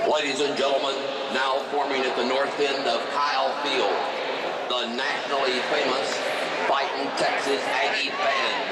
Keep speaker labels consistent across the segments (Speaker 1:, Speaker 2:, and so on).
Speaker 1: Ladies and gentlemen, now forming at the north end of Kyle Field, the nationally famous Fightin' Texas Aggie Band.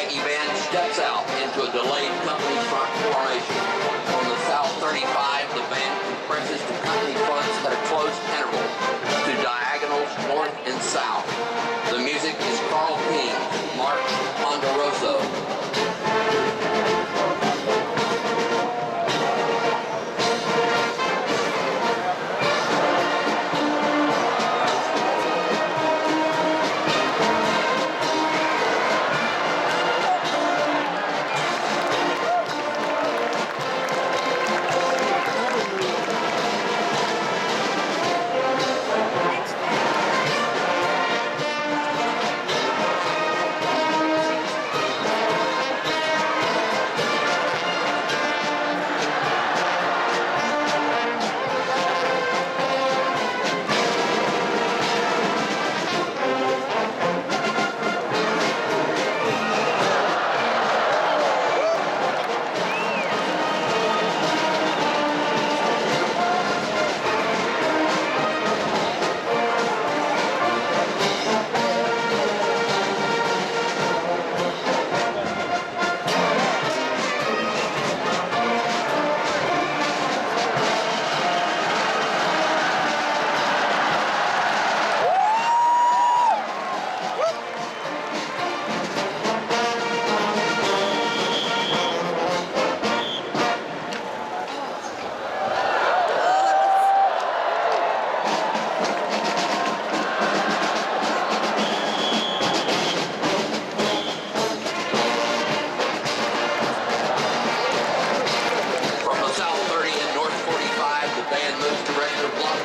Speaker 1: Aggie Band steps out into a delayed company front formation. On the South 35, the band compresses to company fronts at a close interval to diagonals north and south. The music is Carl King's March Ponderoso.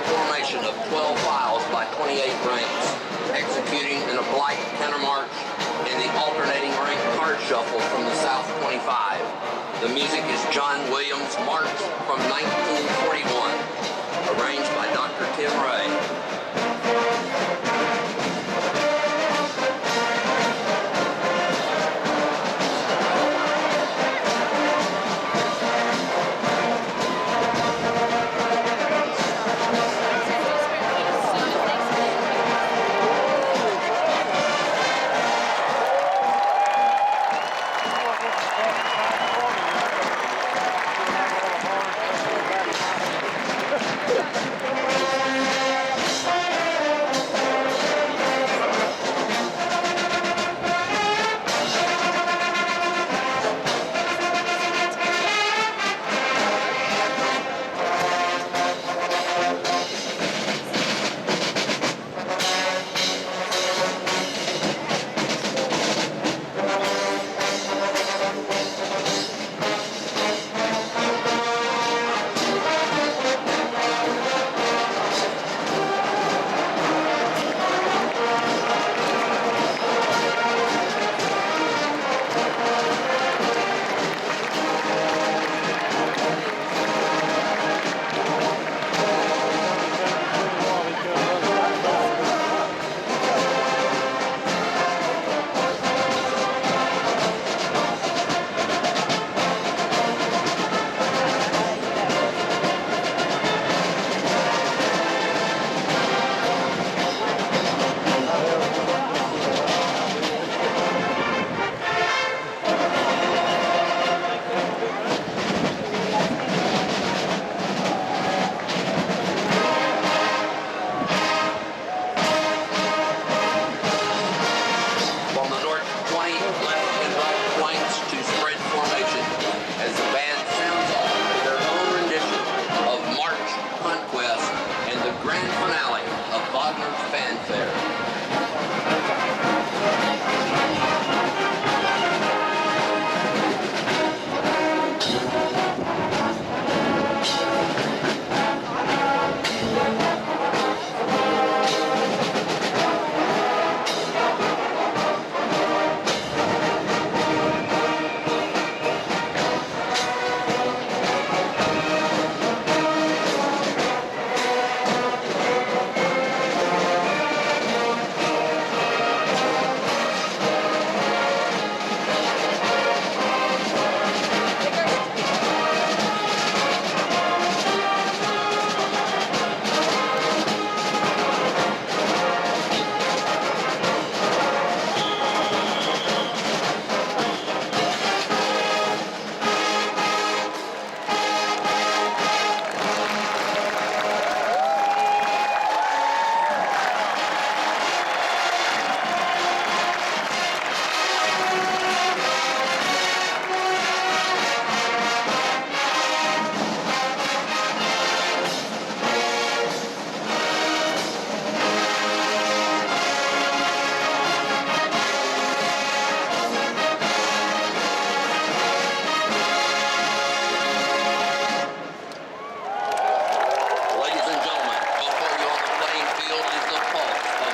Speaker 1: Formation of 12 files by 28 ranks, executing an oblique countermarch and the alternating rank card shuffle from the South 25. The music is John Williams' March from 1941, arranged by Dr. Tim Ray. grand finale of Wagner's fanfare.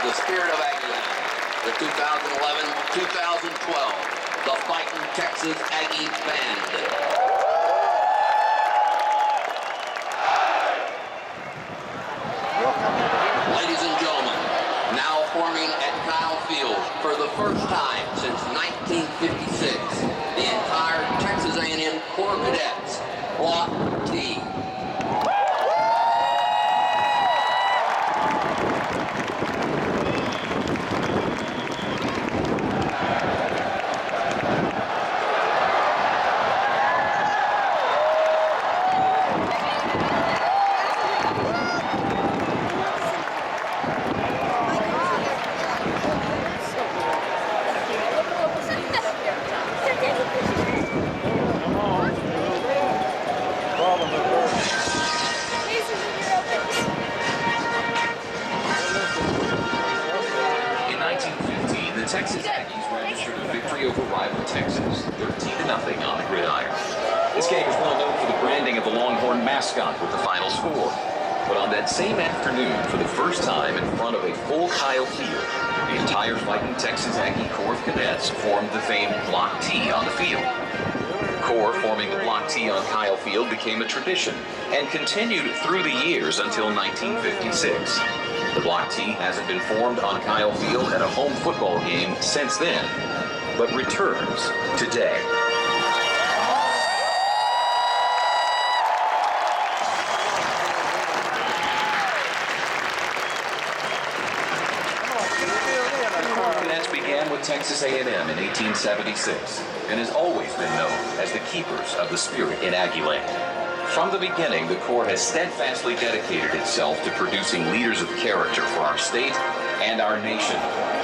Speaker 1: The spirit of Aggie Band, the 2011-2012, the Fighting Texas Aggie Band. Ladies and gentlemen, now forming at Kyle Field for the first time since 1956, the entire Texas A&M Corps of Cadets, Block T.
Speaker 2: Texas Aggies registered a victory over rival Texas, 13-0 on the gridiron. This game is well known for the branding of the Longhorn mascot with the final score. But on that same afternoon, for the first time in front of a full Kyle Field, the entire Fighting Texas Aggie Corps of Cadets formed the famed Block T on the field. Corps forming the Block T on Kyle Field became a tradition and continued through the years until 1956. The Block T hasn't been formed on Kyle Field at a home football game since then, but returns today. Cadets began with Texas A&M in 1876 and has always been known as the keepers of the spirit in Aggie Land. From the beginning, the Corps has steadfastly dedicated itself to producing leaders of character for our state and our nation,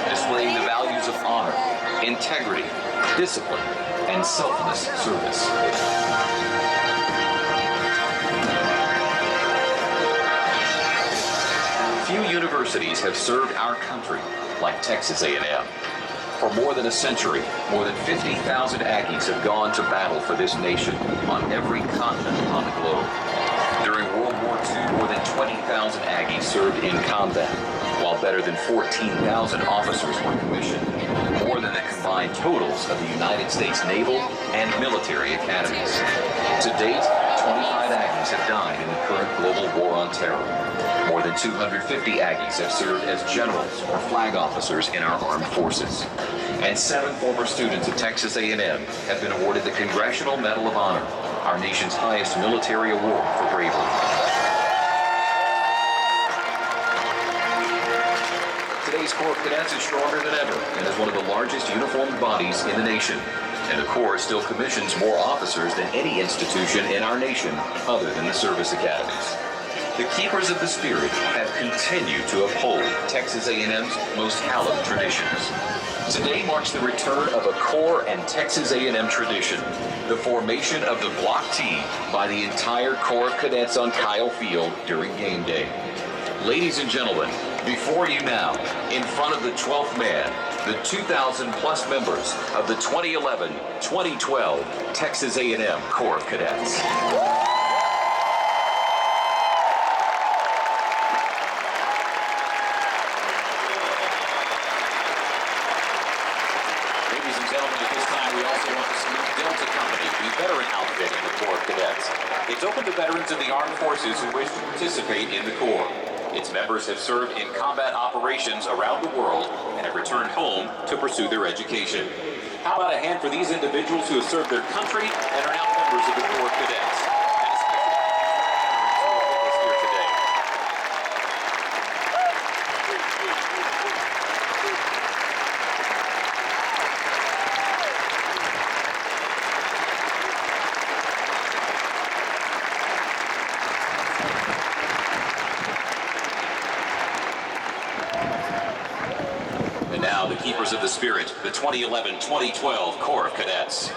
Speaker 2: displaying the values of honor, integrity, discipline, and selfless service. Few universities have served our country like Texas A&M. For more than a century, more than 50,000 Aggies have gone to battle for this nation on every continent on the globe. During World War II, more than 20,000 Aggies served in combat, while better than 14,000 officers were commissioned, more than the combined totals of the United States naval and military academies. To date, 25 Aggies have died in the current global war on terror. More than 250 Aggies have served as generals or flag officers in our armed forces. And 7 former students of Texas A&M have been awarded the Congressional Medal of Honor, our nation's highest military award for bravery. Today's Corps of Cadets is stronger than ever and is one of the largest uniformed bodies in the nation. And the Corps still commissions more officers than any institution in our nation other than the service academies. The keepers of the spirit have continued to uphold Texas A&M's most hallowed traditions. Today marks the return of a Corps and Texas A&M tradition, the formation of the Block T by the entire Corps of Cadets on Kyle Field during game day. Ladies and gentlemen, before you now, in front of the 12th man, the 2,000 plus members of the 2011-2012 Texas A&M Corps of Cadets. Ladies and gentlemen, at this time we also want to salute Delta Company, the veteran outfit in the Corps of Cadets. It's open to veterans of the armed forces who wish to participate in the Corps. Its members have served in combat operations around the world and have returned home to pursue their education. How about a hand for these individuals who have served their country and are now members of the Corps of Cadets? And a special thanks to our veterans who are with us here today. And now the keepers of the spirit, the 2011-2012 Corps of Cadets.